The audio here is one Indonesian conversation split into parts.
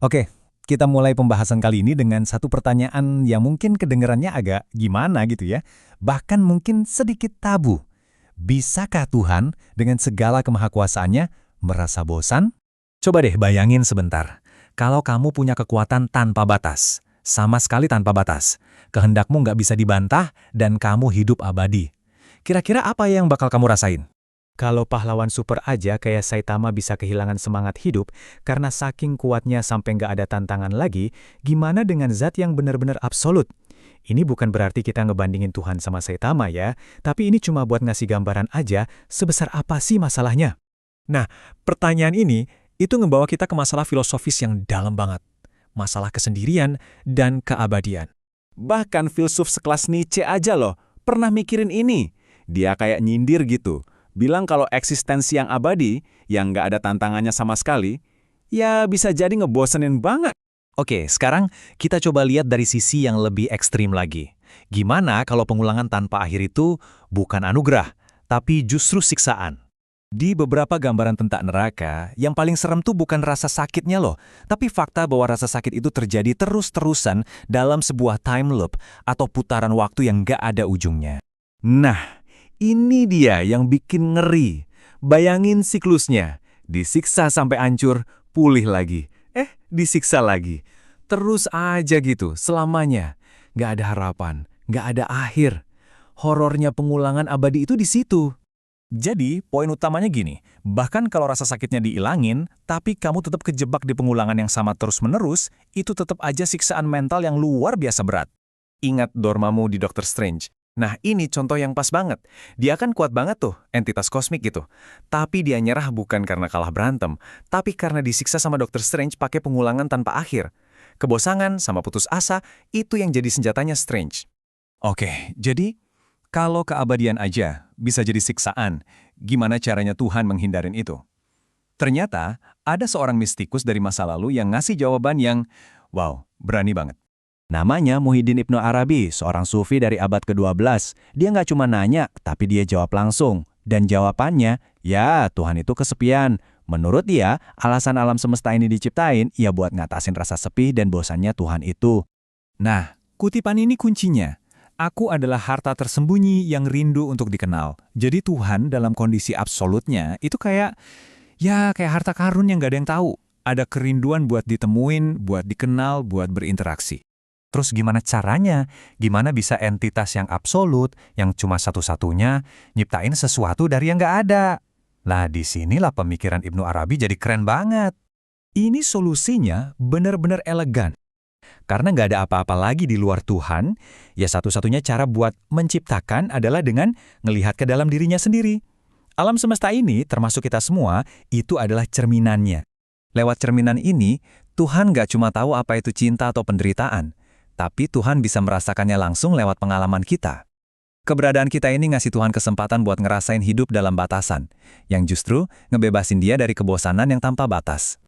Oke, kita mulai pembahasan kali ini dengan satu pertanyaan yang mungkin kedengarannya agak gimana gitu ya. Bahkan mungkin sedikit tabu. Bisakah Tuhan dengan segala kemahakuasaannya merasa bosan? Coba deh bayangin sebentar. Kalau kamu punya kekuatan tanpa batas, sama sekali tanpa batas, kehendakmu nggak bisa dibantah dan kamu hidup abadi. Kira-kira apa yang bakal kamu rasain? Kalau pahlawan super aja kayak Saitama bisa kehilangan semangat hidup karena saking kuatnya sampai nggak ada tantangan lagi, gimana dengan zat yang benar-benar absolut? Ini bukan berarti kita ngebandingin Tuhan sama Saitama ya, tapi ini cuma buat ngasih gambaran aja sebesar apa sih masalahnya. Nah, pertanyaan ini itu ngebawa kita ke masalah filosofis yang dalam banget. Masalah kesendirian dan keabadian. Bahkan filsuf sekelas Nietzsche aja loh, pernah mikirin ini. Dia kayak nyindir gitu. Bilang kalau eksistensi yang abadi, yang nggak ada tantangannya sama sekali, ya bisa jadi ngebosenin banget. Oke, sekarang kita coba lihat dari sisi yang lebih ekstrim lagi. Gimana kalau pengulangan tanpa akhir itu bukan anugerah, tapi justru siksaan? Di beberapa gambaran tentang neraka, yang paling serem tuh bukan rasa sakitnya loh, tapi fakta bahwa rasa sakit itu terjadi terus-terusan dalam sebuah time loop atau putaran waktu yang nggak ada ujungnya. Nah, ini dia yang bikin ngeri. Bayangin siklusnya. Disiksa sampai hancur, pulih lagi. Disiksa lagi. Terus aja gitu, selamanya. Nggak ada harapan, nggak ada akhir. Horornya pengulangan abadi itu di situ. Jadi, poin utamanya gini, bahkan kalau rasa sakitnya diilangin, tapi kamu tetap kejebak di pengulangan yang sama terus-menerus, itu tetap aja siksaan mental yang luar biasa berat. Ingat Dormammu di Doctor Strange. Nah, ini contoh yang pas banget. Dia kan kuat banget tuh, entitas kosmik gitu. Tapi dia nyerah bukan karena kalah berantem, tapi karena disiksa sama Doctor Strange pakai pengulangan tanpa akhir. Kebosangan sama putus asa, itu yang jadi senjatanya Strange. Oke, jadi kalau keabadian aja bisa jadi siksaan, gimana caranya Tuhan menghindarin itu? Ternyata ada seorang mistikus dari masa lalu yang ngasih jawaban yang, wow, berani banget. Namanya Muhyiddin Ibnu Arabi, seorang sufi dari abad ke-12. Dia nggak cuma nanya, tapi dia jawab langsung. Dan jawabannya, ya Tuhan itu kesepian. Menurut dia, alasan alam semesta ini diciptain, ya buat ngatasin rasa sepi dan bosannya Tuhan itu. Nah, kutipan ini kuncinya. Aku adalah harta tersembunyi yang rindu untuk dikenal. Jadi Tuhan dalam kondisi absolutnya itu kayak harta karun yang gak ada yang tahu. Ada kerinduan buat ditemuin, buat dikenal, buat berinteraksi. Terus gimana caranya? Gimana bisa entitas yang absolut, yang cuma satu-satunya, nyiptain sesuatu dari yang gak ada? Lah disinilah pemikiran Ibnu Arabi jadi keren banget. Ini solusinya benar-benar elegan. Karena nggak ada apa-apa lagi di luar Tuhan, ya satu-satunya cara buat menciptakan adalah dengan ngelihat ke dalam dirinya sendiri. Alam semesta ini, termasuk kita semua, itu adalah cerminannya. Lewat cerminan ini, Tuhan nggak cuma tahu apa itu cinta atau penderitaan, tapi Tuhan bisa merasakannya langsung lewat pengalaman kita. Keberadaan kita ini ngasih Tuhan kesempatan buat ngerasain hidup dalam batasan, yang justru ngebebasin dia dari kebosanan yang tanpa batas.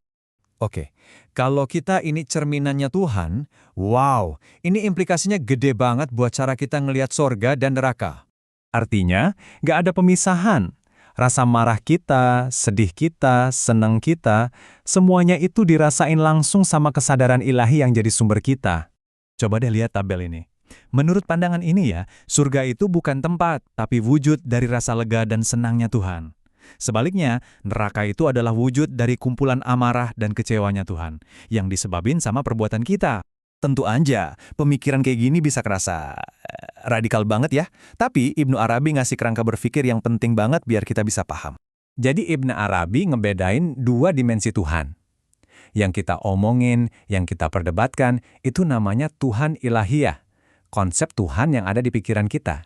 Oke, kalau kita ini cerminannya Tuhan, wow, ini implikasinya gede banget buat cara kita ngelihat sorga dan neraka. Artinya, nggak ada pemisahan. Rasa marah kita, sedih kita, senang kita, semuanya itu dirasain langsung sama kesadaran ilahi yang jadi sumber kita. Coba deh lihat tabel ini. Menurut pandangan ini ya, surga itu bukan tempat, tapi wujud dari rasa lega dan senangnya Tuhan. Sebaliknya, neraka itu adalah wujud dari kumpulan amarah dan kecewanya Tuhan, yang disebabin sama perbuatan kita. Tentu aja, pemikiran kayak gini bisa kerasa radikal banget ya, tapi Ibnu Arabi ngasih kerangka berpikir yang penting banget biar kita bisa paham. Jadi Ibnu Arabi ngebedain dua dimensi Tuhan. Yang kita omongin, yang kita perdebatkan, itu namanya Tuhan ilahiyah, konsep Tuhan yang ada di pikiran kita.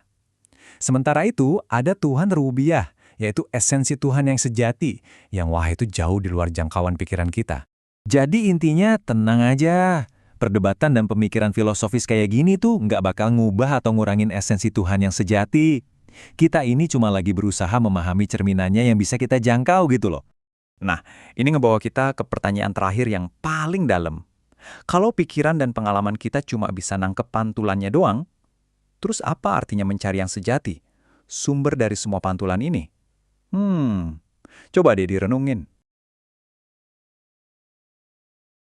Sementara itu, ada Tuhan rububiyah, yaitu esensi Tuhan yang sejati, yang wah itu jauh di luar jangkauan pikiran kita. Jadi intinya tenang aja, perdebatan dan pemikiran filosofis kayak gini tuh nggak bakal ngubah atau ngurangin esensi Tuhan yang sejati. Kita ini cuma lagi berusaha memahami cerminannya yang bisa kita jangkau gitu loh. Nah, ini ngebawa kita ke pertanyaan terakhir yang paling dalam. Kalau pikiran dan pengalaman kita cuma bisa nangkep pantulannya doang, terus apa artinya mencari yang sejati? Sumber dari semua pantulan ini? Coba deh direnungin.